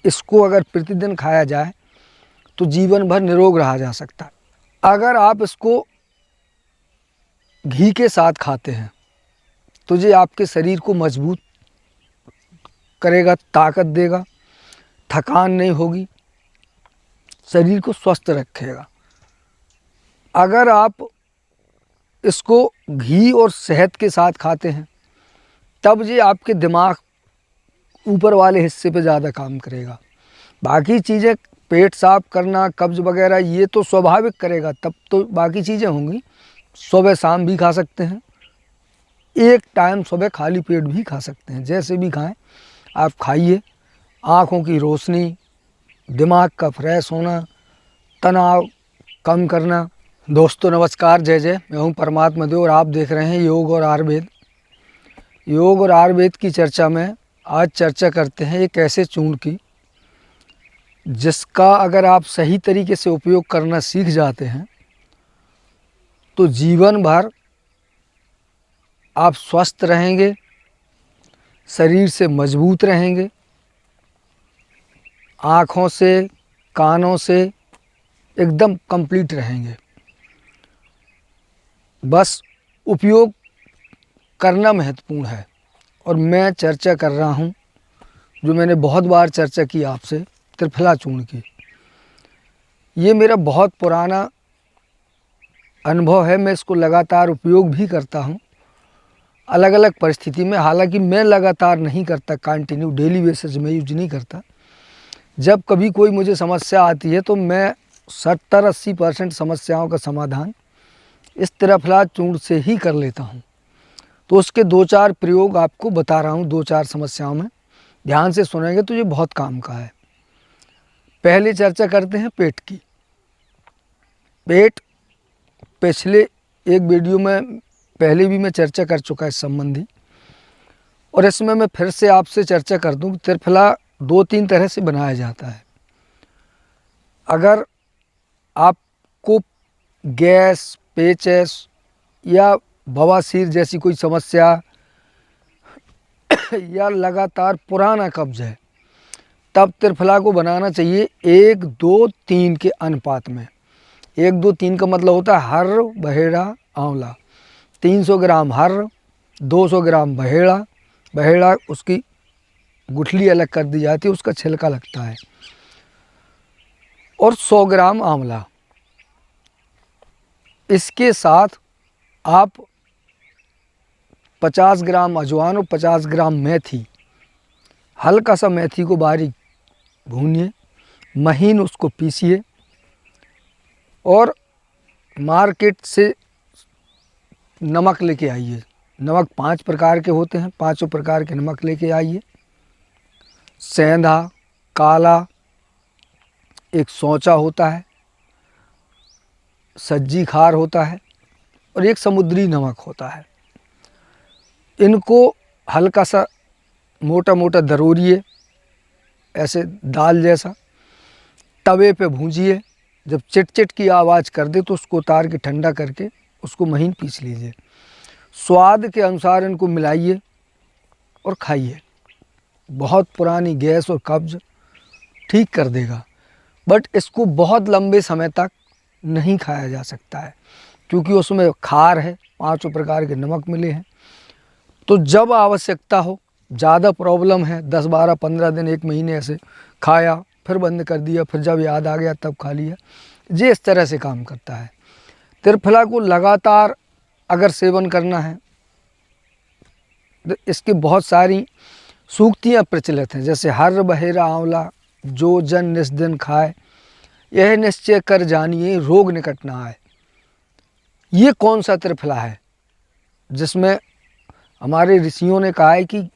इसको अगर प्रतिदिन खाया जाए तो जीवन भर निरोग रहा जा सकता है। अगर आप इसको घी के साथ खाते हैं तो ये आपके शरीर को मजबूत करेगा, ताकत देगा, थकान नहीं होगी, शरीर को स्वस्थ रखेगा। अगर आप इसको घी और शहद के साथ खाते हैं तब ये आपके दिमाग ऊपर वाले हिस्से पे ज़्यादा काम करेगा। बाकी चीज़ें पेट साफ करना, कब्ज़ वगैरह ये तो स्वाभाविक करेगा, तब तो बाकी चीज़ें होंगी। सुबह शाम भी खा सकते हैं, एक टाइम सुबह खाली पेट भी खा सकते हैं, जैसे भी खाएं आप खाइए। आँखों की रोशनी, दिमाग का फ्रेश होना, तनाव कम करना। दोस्तों नमस्कार, जय जय। मैं हूँ परमात्मा देव और आप देख रहे हैं योग और आयुर्वेद। योग और आयुर्वेद की चर्चा में आज चर्चा करते हैं एक ऐसे चूर्ण की जिसका अगर आप सही तरीके से उपयोग करना सीख जाते हैं तो जीवन भर आप स्वस्थ रहेंगे, शरीर से मजबूत रहेंगे, आँखों से, कानों से एकदम कंप्लीट रहेंगे। बस उपयोग करना महत्वपूर्ण है। और मैं चर्चा कर रहा हूँ जो मैंने बहुत बार चर्चा की आपसे, त्रिफला चूर्ण की। ये मेरा बहुत पुराना अनुभव है, मैं इसको लगातार उपयोग भी करता हूँ अलग अलग परिस्थिति में। हालांकि मैं लगातार नहीं करता, कंटिन्यू डेली बेसिस में यूज नहीं करता। जब कभी कोई मुझे समस्या आती है तो मैं 70-80% समस्याओं का समाधान इस त्रिफला चूर्ण से ही कर लेता हूँ। तो उसके 2-4 प्रयोग आपको बता रहा हूँ, 2-4 समस्याओं में ध्यान से सुनेंगे तो ये बहुत काम का है। पहले चर्चा करते हैं पेट की। पेट पिछले एक वीडियो में पहले भी मैं चर्चा कर चुका है इस संबंधी, और इसमें मैं फिर से आपसे चर्चा कर दूं कि त्रिफला 2-3 तरह से बनाया जाता है। अगर आपको गैस, पेचेस या बवासीर जैसी कोई समस्या या लगातार पुराना कब्ज है तब त्रिफला को बनाना चाहिए 1-2-3 के अनुपात में। 1-2-3 का मतलब होता है हर्र, बहेड़ा, आंवला। 300 ग्राम हर्र, 200 ग्राम बहेड़ा। बहेड़ा उसकी गुठली अलग कर दी जाती है, उसका छिलका लगता है, और 100 ग्राम आंवला। इसके साथ आप 50 ग्राम अजवाइन और 50 ग्राम मेथी, हल्का सा मेथी को बारीक भूनिए, महीन उसको पीसिए, और मार्केट से नमक लेके आइए। नमक 5 प्रकार के होते हैं, 5 प्रकार के नमक लेके आइए। सेंधा, काला, एक सौचा होता है, सज्जी खार होता है, और एक समुद्री नमक होता है। इनको हल्का सा मोटा मोटा दरोरिए, ऐसे दाल जैसा, तवे पे भूंजिए। जब चिट चिट की आवाज़ कर दे तो उसको उतार के ठंडा करके उसको महीन पीस लीजिए। स्वाद के अनुसार इनको मिलाइए और खाइए। बहुत पुरानी गैस और कब्ज ठीक कर देगा। बट इसको बहुत लंबे समय तक नहीं खाया जा सकता है क्योंकि उसमें खार है, 5 प्रकार के नमक मिले हैं। तो जब आवश्यकता हो, ज़्यादा प्रॉब्लम है, 10-12-15 दिन, 1 महीने ऐसे खाया, फिर बंद कर दिया, फिर जब याद आ गया तब खा लिया, ये इस तरह से काम करता है। त्रिफला को लगातार अगर सेवन करना है तो इसकी बहुत सारी सूक्तियाँ प्रचलित हैं, जैसे हर बहेरा आंवला जो जन निस दिन खाए, यह निश्चय कर जानिए रोग निकट न आए। ये कौन सा त्रिफला है जिसमें हमारे ऋषियों ने कहा है कि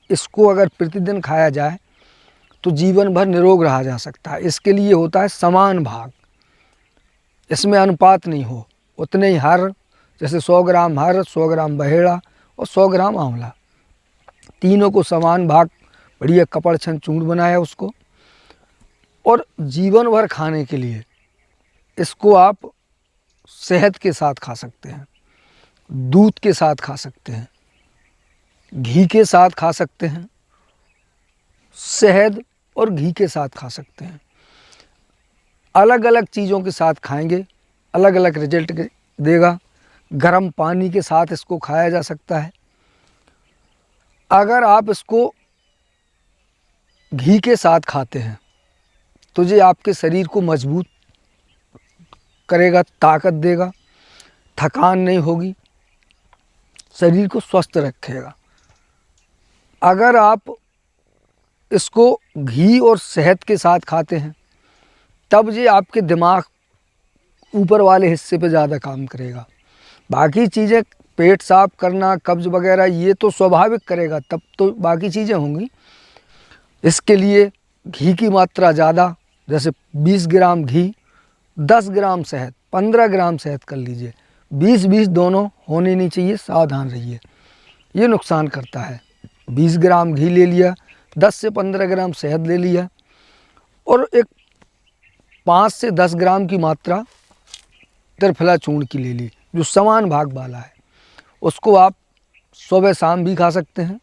इसको अगर प्रतिदिन खाया जाए तो जीवन भर निरोग रहा जा सकता है। इसके लिए होता है समान भाग, इसमें अनुपात नहीं हो। उतने ही हर, जैसे 100 ग्राम हर, 100 ग्राम बहेड़ा और 100 ग्राम आंवला, तीनों को समान भाग बढ़िया कपड़ छन चूर्ण बनाया उसको। और जीवन भर खाने के लिए इसको आप शहद के साथ खा सकते हैं, दूध के साथ खा सकते हैं, घी के साथ खा सकते हैं। शहद और घी के साथ खा सकते हैं। अलग अलग चीज़ों के साथ खाएंगे, अलग अलग रिजल्ट देगा। गर्म पानी के साथ इसको खाया जा सकता है। अगर आप इसको घी के साथ खाते हैं तो ये आपके शरीर को मजबूत करेगा, ताकत देगा, थकान नहीं होगी, शरीर को स्वस्थ रखेगा। अगर आप इसको घी और शहद के साथ खाते हैं तब ये आपके दिमाग ऊपर वाले हिस्से पे ज़्यादा काम करेगा। बाकी चीज़ें पेट साफ करना, कब्ज़ वगैरह, ये तो स्वाभाविक करेगा, तब तो बाकी चीज़ें होंगी। इसके लिए घी की मात्रा ज़्यादा, जैसे 20 ग्राम घी, 10 ग्राम शहद, 15 ग्राम शहद कर लीजिए। 20-20 दोनों होने नहीं चाहिए, सावधान रहिए, ये नुकसान करता है। 20 ग्राम घी ले लिया, 10 से 15 ग्राम शहद ले लिया और एक 5 से 10 ग्राम की मात्रा त्रिफला चूर्ण की ले ली, जो समान भाग वाला है। उसको आप सुबह शाम भी खा सकते हैं,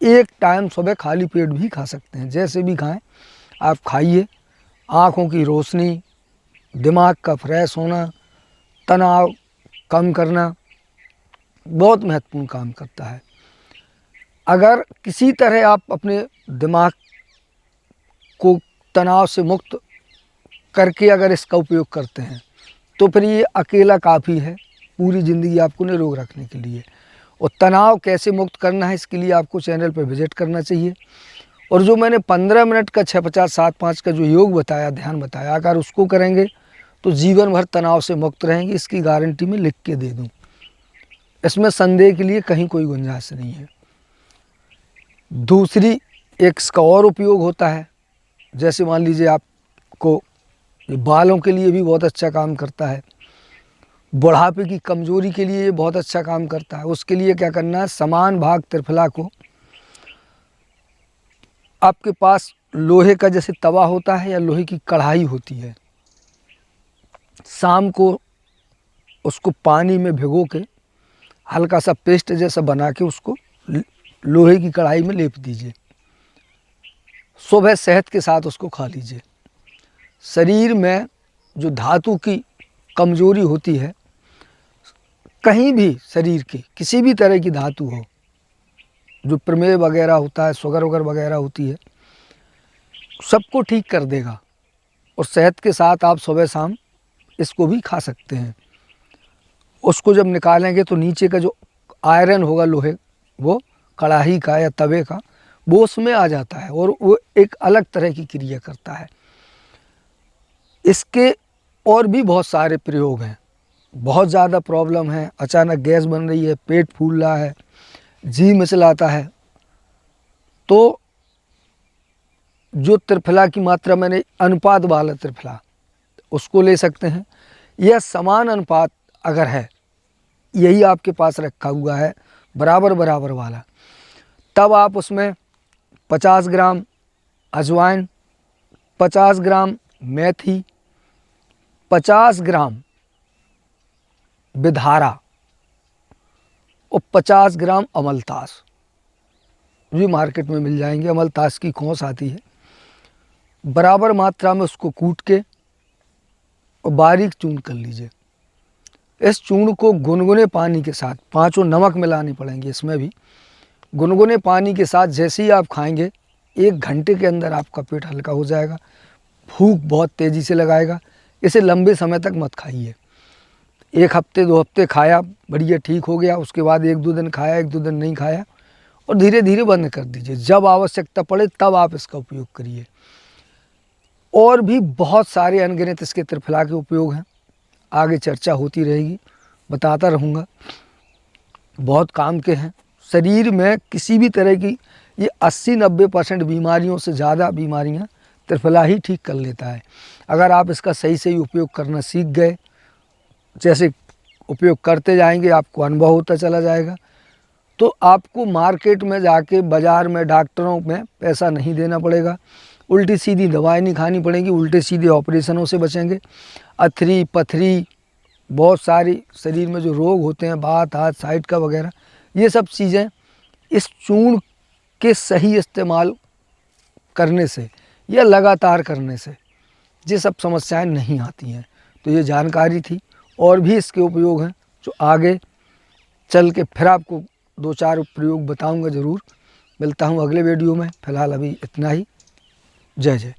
एक टाइम सुबह खाली पेट भी खा सकते हैं, जैसे भी खाएं आप खाइए। आँखों की रोशनी, दिमाग का फ्रेश होना, तनाव कम करना बहुत महत्वपूर्ण काम करता है। अगर किसी तरह आप अपने दिमाग को तनाव से मुक्त करके अगर इसका उपयोग करते हैं तो फिर ये अकेला काफ़ी है पूरी ज़िंदगी आपको निरोग रखने के लिए। और तनाव कैसे मुक्त करना है, इसके लिए आपको चैनल पर विजिट करना चाहिए। और जो मैंने 15 मिनट का 6-50-7-5 का जो योग बताया, ध्यान बताया, अगर उसको करेंगे तो जीवन भर तनाव से मुक्त रहेंगे, इसकी गारंटी मैं लिख के दे दूँ। इसमें संदेह के लिए कहीं कोई गुंजाइश नहीं है। दूसरी एक इसका और उपयोग होता है, जैसे मान लीजिए आपको बालों के लिए भी बहुत अच्छा काम करता है, बुढ़ापे की कमज़ोरी के लिए ये बहुत अच्छा काम करता है। उसके लिए क्या करना है, समान भाग त्रिफला को, आपके पास लोहे का जैसे तवा होता है या लोहे की कढ़ाई होती है, शाम को उसको पानी में भिगो के हल्का सा पेस्ट जैसा बना के उसको लोहे की कढ़ाई में लेप दीजिए। सुबह शहद के साथ उसको खा लीजिए। शरीर में जो धातु की कमज़ोरी होती है, कहीं भी शरीर की किसी भी तरह की धातु हो, जो प्रमेह वगैरह होता है, शुगर वगैरह होती है, सबको ठीक कर देगा। और शहद के साथ आप सुबह शाम इसको भी खा सकते हैं। उसको जब निकालेंगे तो नीचे का जो आयरन होगा लोहे, वो कढ़ाई का या तवे का, वो उसमें आ जाता है और वो एक अलग तरह की क्रिया करता है। इसके और भी बहुत सारे प्रयोग हैं। बहुत ज़्यादा प्रॉब्लम है, अचानक गैस बन रही है, पेट फूल रहा है, जी मिचलाता है, तो जो त्रिफला की मात्रा मैंने अनुपात वाला त्रिफला उसको ले सकते हैं। यह समान अनुपात अगर है, यही आपके पास रखा हुआ है बराबर वाला, तब आप उसमें 50 ग्राम अजवाइन, 50 ग्राम मेथी, 50 ग्राम बिधारा और 50 ग्राम अमलतास, ये मार्केट में मिल जाएंगे। अमलतास की खोस आती है, बराबर मात्रा में उसको कूट के और बारीक चूर्ण कर लीजिए। इस चूर्ण को गुनगुने पानी के साथ, 5 नमक मिलाने पड़ेंगे इसमें भी, गुनगुने पानी के साथ जैसे ही आप खाएंगे 1 घंटे के अंदर आपका पेट हल्का हो जाएगा, भूख बहुत तेज़ी से लगाएगा। इसे लंबे समय तक मत खाइए। 1 हफ्ते 2 हफ्ते खाया, बढ़िया ठीक हो गया, उसके बाद 1-2 दिन खाया, 1-2 दिन नहीं खाया और धीरे धीरे बंद कर दीजिए। जब आवश्यकता पड़े तब आप इसका उपयोग करिए। और भी बहुत सारे अनगिनत इसके त्रिफला के उपयोग हैं, आगे चर्चा होती रहेगी, बताता रहूँगा, बहुत काम के हैं। शरीर में किसी भी तरह की ये 80-90% बीमारियों से ज़्यादा बीमारियां त्रिफला ही ठीक कर लेता है। अगर आप इसका सही उपयोग करना सीख गए, जैसे उपयोग करते जाएंगे आपको अनुभव होता चला जाएगा, तो आपको मार्केट में जाके, बाज़ार में, डॉक्टरों में पैसा नहीं देना पड़ेगा, उल्टी सीधी दवाएं नहीं खानी पड़ेंगी, उल्टे सीधे ऑपरेशनों से बचेंगे। अथरी पथरी, बहुत सारी शरीर में जो रोग होते हैं, बात हाथ साइड का वगैरह, ये सब चीज़ें इस चूर्ण के सही इस्तेमाल करने से या लगातार करने से ये सब समस्याएं नहीं आती हैं। तो ये जानकारी थी, और भी इसके उपयोग हैं जो आगे चल के फिर आपको 2-4 प्रयोग बताऊंगा ज़रूर। मिलता हूँ अगले वीडियो में, फ़िलहाल अभी इतना ही। जय जय।